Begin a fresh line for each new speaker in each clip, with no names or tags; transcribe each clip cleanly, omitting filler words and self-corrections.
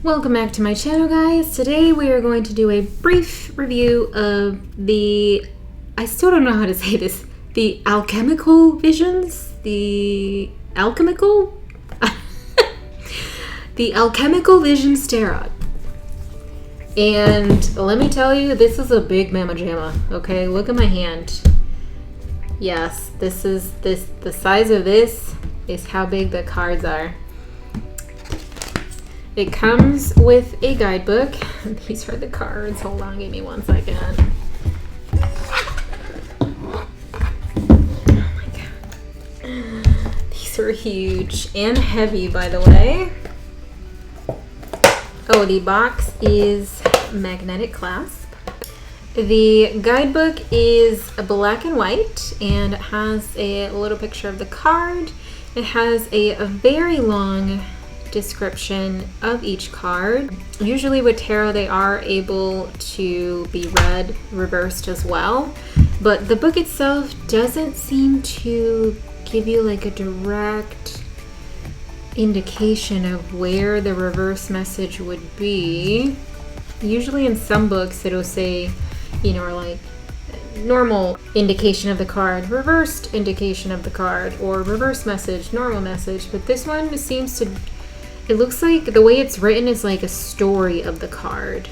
Welcome back to my channel, guys. Today we are going to do a brief review of I still don't know how to say this, the Alchemical Visions, the Alchemical Visions Tarot. And let me tell you, this is a big mamma jamma, okay? Look at my hand. Yes, the size of this is how big the cards are. It comes with a guidebook. These are the cards. Hold on, give me 1 second. Oh my god. These are huge and heavy, by the way. Oh, the box is magnetic clasp. The guidebook is black and white and it has a little picture of the card. It has a very long description of each card. Usually with tarot they are able to be read reversed as well, but the book itself doesn't seem to give you like a direct indication of where the reverse message would be. Usually in some books it'll say, you know, like normal indication of the card, reversed indication of the card, or reverse message, normal message, but this one seems to, it looks like the way it's written is like a story of the card.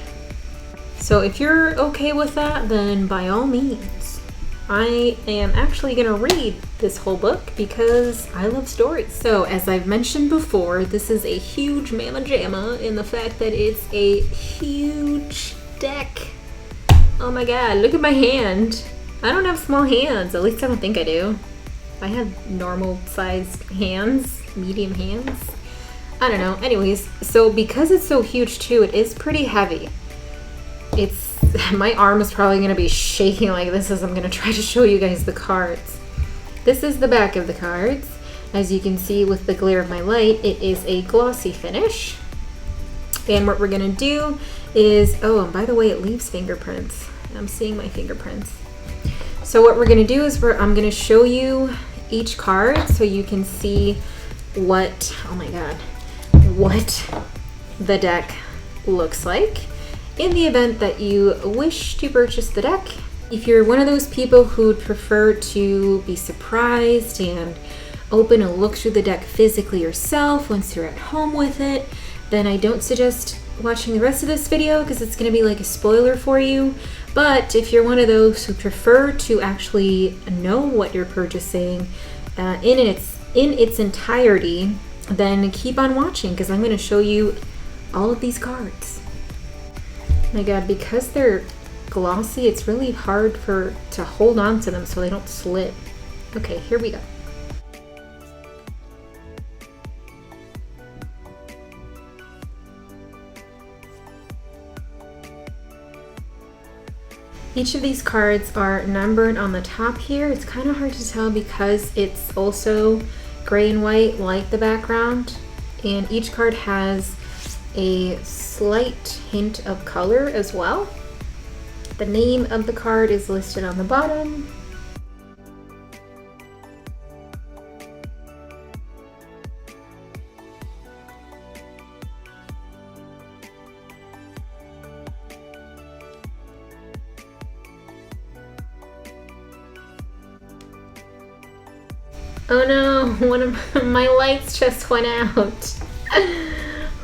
So if you're okay with that, then by all means. I am actually going to read this whole book because I love stories. So as I've mentioned before, this is a huge mamma jamma in the fact that it's a huge deck. Oh my god, look at my hand. I don't have small hands, at least I don't think I do. I have normal sized hands, medium hands. I don't know. Anyways, so because it's so huge too, it is pretty heavy. My arm is probably going to be shaking like this as I'm going to try to show you guys the cards. This is the back of the cards. As you can see with the glare of my light, it is a glossy finish. And what we're going to do is, oh, and by the way, it leaves fingerprints. I'm seeing my fingerprints. So what we're going to do is I'm going to show you each card so you can see what, oh my god, what the deck looks like in the event that you wish to purchase the deck. If you're one of those people who'd prefer to be surprised and open and look through the deck physically yourself once you're at home with it, then I don't suggest watching the rest of this video because it's going to be like a spoiler for you. But if you're one of those who prefer to actually know what you're purchasing in its entirety, then keep on watching because I'm going to show you all of these cards. My god, because they're glossy, it's really hard to hold on to them so they don't slip. Okay, here we go. Each of these cards are numbered on the top here. It's kind of hard to tell because it's also gray and white like the background, and each card has a slight hint of color as well. The name of the card is listed on the bottom. Oh no, one of my lights just went out.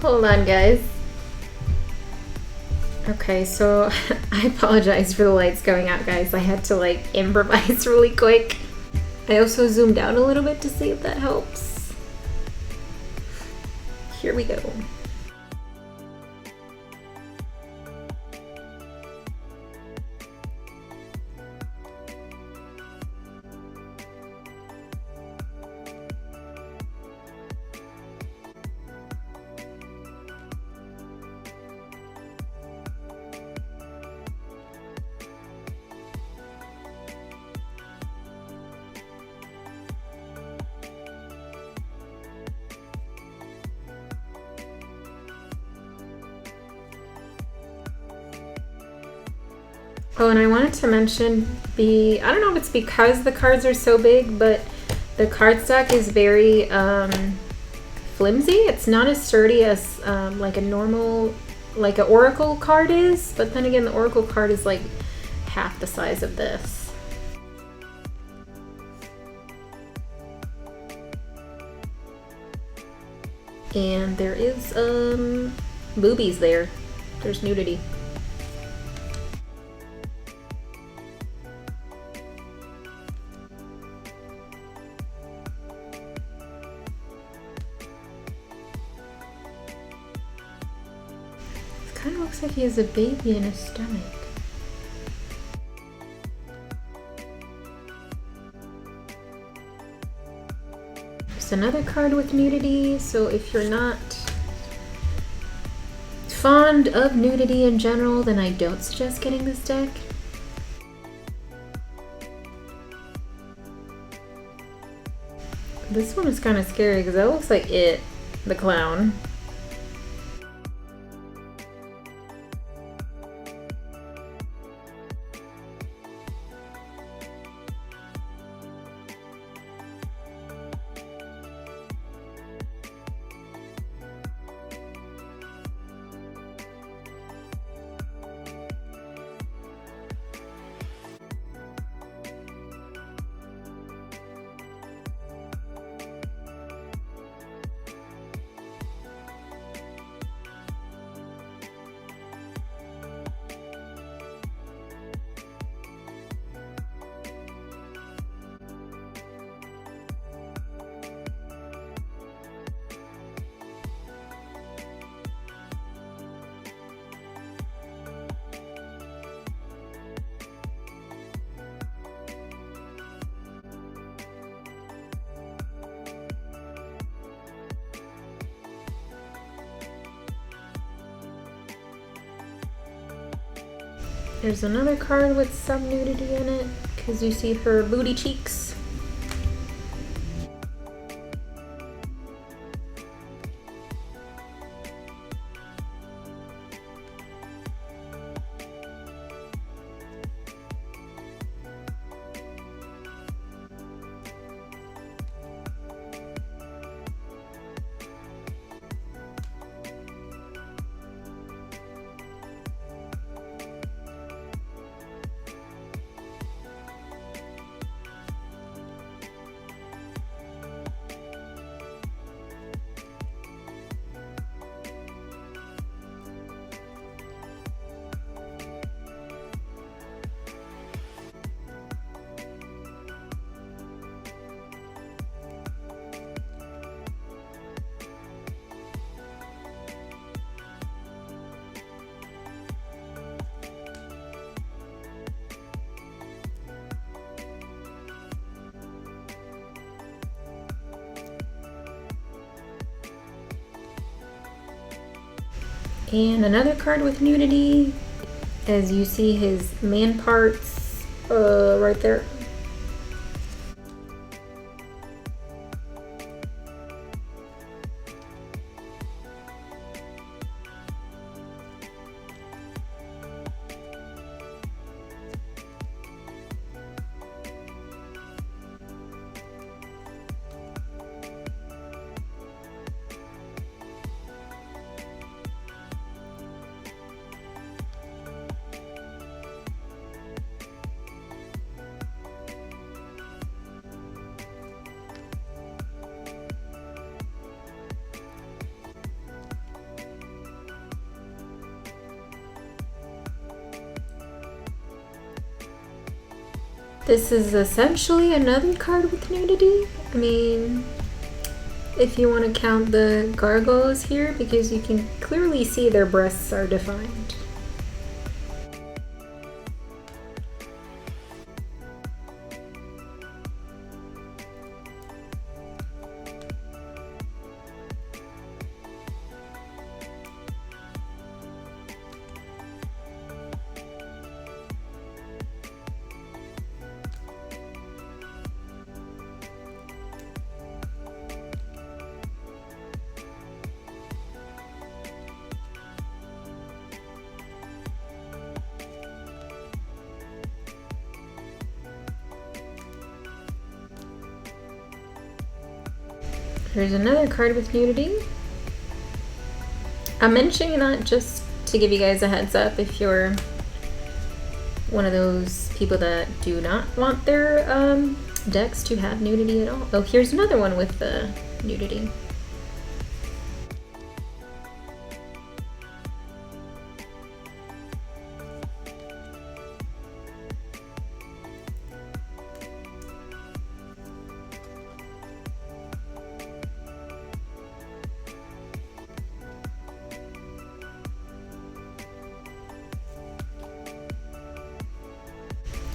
Hold on, guys. Okay, so I apologize for the lights going out, guys. I had to like improvise really quick. I also zoomed out a little bit to see if that helps. Here we go. Oh, and I wanted to mention I don't know if it's because the cards are so big, but the cardstock is very flimsy. It's not as sturdy as like a normal, like an oracle card is, but then again, the oracle card is like half the size of this. And there is boobies there. There's nudity. Kind of looks like he has a baby in his stomach. There's another card with nudity, so if you're not fond of nudity in general, then I don't suggest getting this deck. This one is kind of scary because that looks like it, the clown. There's another card with some nudity in it because you see her booty cheeks. And another card with nudity, as you see his man parts right there. This is essentially another card with nudity. I mean, if you want to count the gargoyles here, because you can clearly see their breasts are defined. Here's another card with nudity. I'm mentioning that just to give you guys a heads up if you're one of those people that do not want their decks to have nudity at all. Oh, here's another one with the nudity.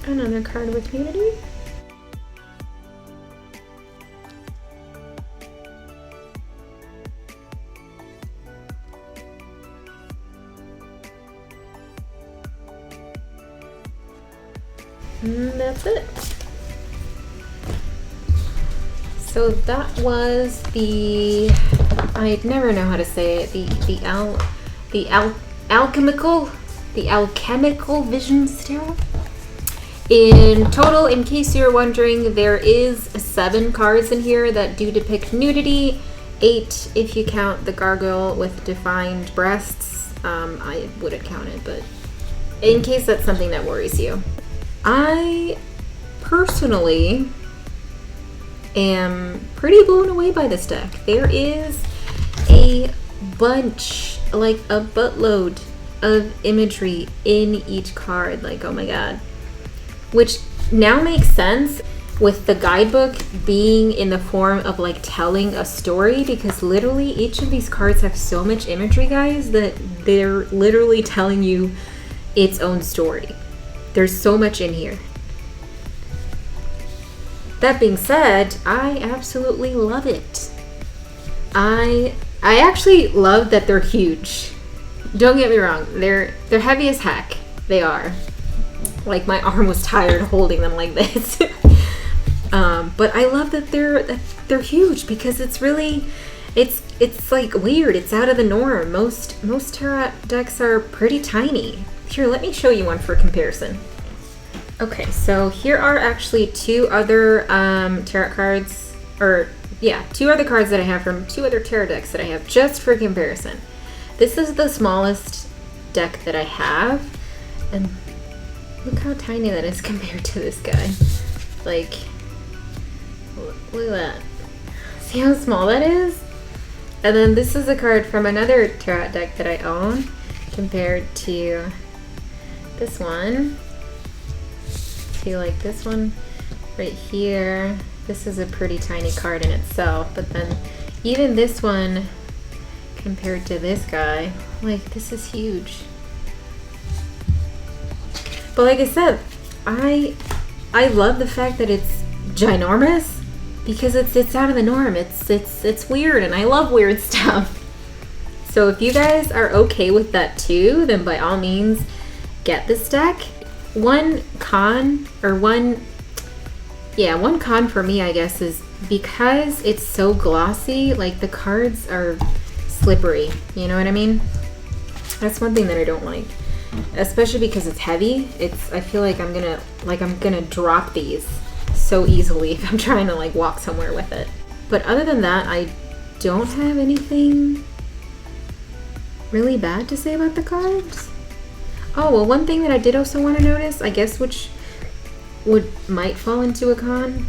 Another card with nudity. And that's it. So that was the, I never know how to say it, the Alchemical Visions Tarot. In total, in case you're wondering, there is 7 cards in here that do depict nudity, 8 if you count the gargoyle with defined breasts. I wouldn't count it, but in case that's something that worries you. I personally am pretty blown away by this deck. There is a bunch, like a buttload of imagery in each card. Like, oh my god. Which now makes sense with the guidebook being in the form of like telling a story, because literally each of these cards have so much imagery, guys, that they're literally telling you its own story. There's so much in here. That being said, I absolutely love it. I actually love that they're huge. Don't get me wrong, they're heavy as heck. They are. Like, my arm was tired holding them like this. But I love that they're huge, because it's really, it's like weird. It's out of the norm. Most tarot decks are pretty tiny. Here, let me show you one for comparison. Okay, so here are actually 2 other tarot cards, or yeah, 2 other cards that I have from 2 other tarot decks that I have just for comparison. This is the smallest deck that I have, and look how tiny that is compared to this guy. Like, look at that. See how small that is? And then this is a card from another tarot deck that I own compared to this one. To like this one right here. This is a pretty tiny card in itself, but then even this one compared to this guy, like, this is huge. But like I said, I love the fact that it's ginormous, because it's out of the norm. It's weird, and I love weird stuff. So if you guys are okay with that too, then by all means get this deck. One con for me, I guess, is because it's so glossy, like the cards are slippery, you know what I mean? That's one thing that I don't like. Especially because it's heavy. I feel like I'm gonna drop these so easily if I'm trying to like walk somewhere with it. But other than that, I don't have anything really bad to say about the cards. Oh, well, one thing that I did also want to notice, I guess, which might fall into a con,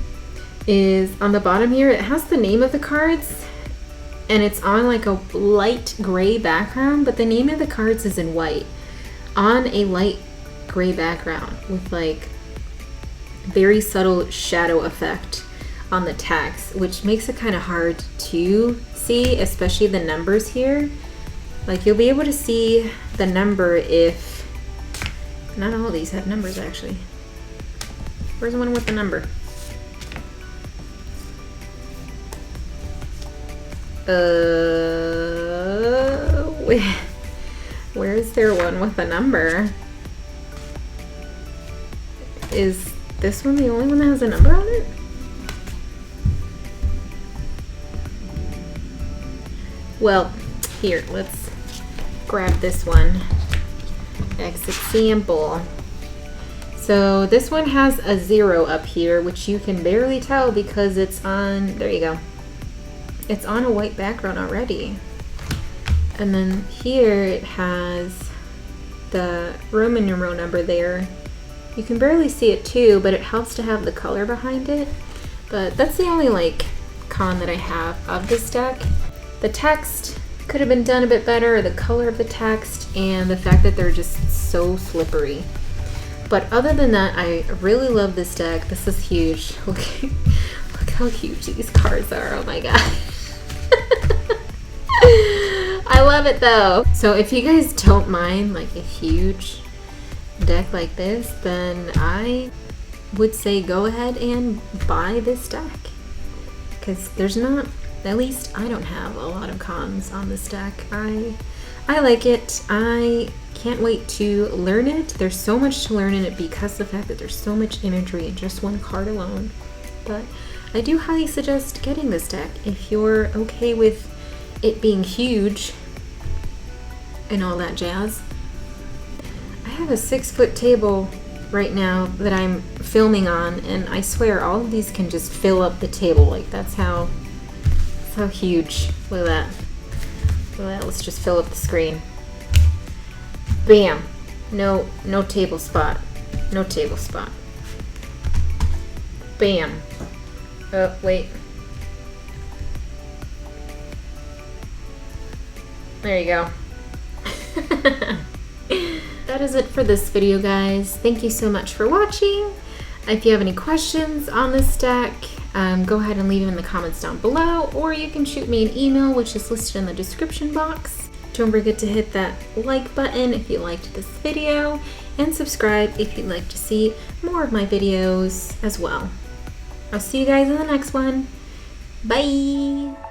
is on the bottom here, it has the name of the cards, and it's on like a light gray background, but the name of the cards is in white on a light gray background with like very subtle shadow effect on the text, which makes it kind of hard to see, especially the numbers here. Like, you'll be able to see the number if not all of these have numbers, actually. Where's the one with the number? Where is there one with a number? Is this one the only one that has a number on it? Well, here, let's grab this one as example. So this one has a 0 up here, which you can barely tell because it's on, there you go. it's on a white background already. And then here it has the Roman numeral number there. You can barely see it too, but it helps to have the color behind it. But that's the only like con that I have of this deck. The text could have been done a bit better, the color of the text, and the fact that they're just so slippery. But other than that, I really love this deck. This is huge. Look how huge these cards are. Oh my god. I love it though. So if you guys don't mind like a huge deck like this, then I would say go ahead and buy this deck, because there's not, at least I don't have a lot of cons on this deck. I like it. I can't wait to learn it. There's so much to learn in it because of the fact that there's so much imagery in just one card alone. But I do highly suggest getting this deck if you're okay with it being huge and all that jazz. I have a 6-foot table right now that I'm filming on, and I swear all of these can just fill up the table. Like that's how huge. Look at that. Look at that. Let's just fill up the screen. Bam. No table spot. No table spot. Bam. Oh, wait. There you go. That is it for this video, guys. Thank you so much for watching. If you have any questions on this deck, go ahead and leave them in the comments down below, or you can shoot me an email, which is listed in the description box. Don't forget to hit that like button if you liked this video, and subscribe if you'd like to see more of my videos as well. I'll see you guys in the next one. Bye!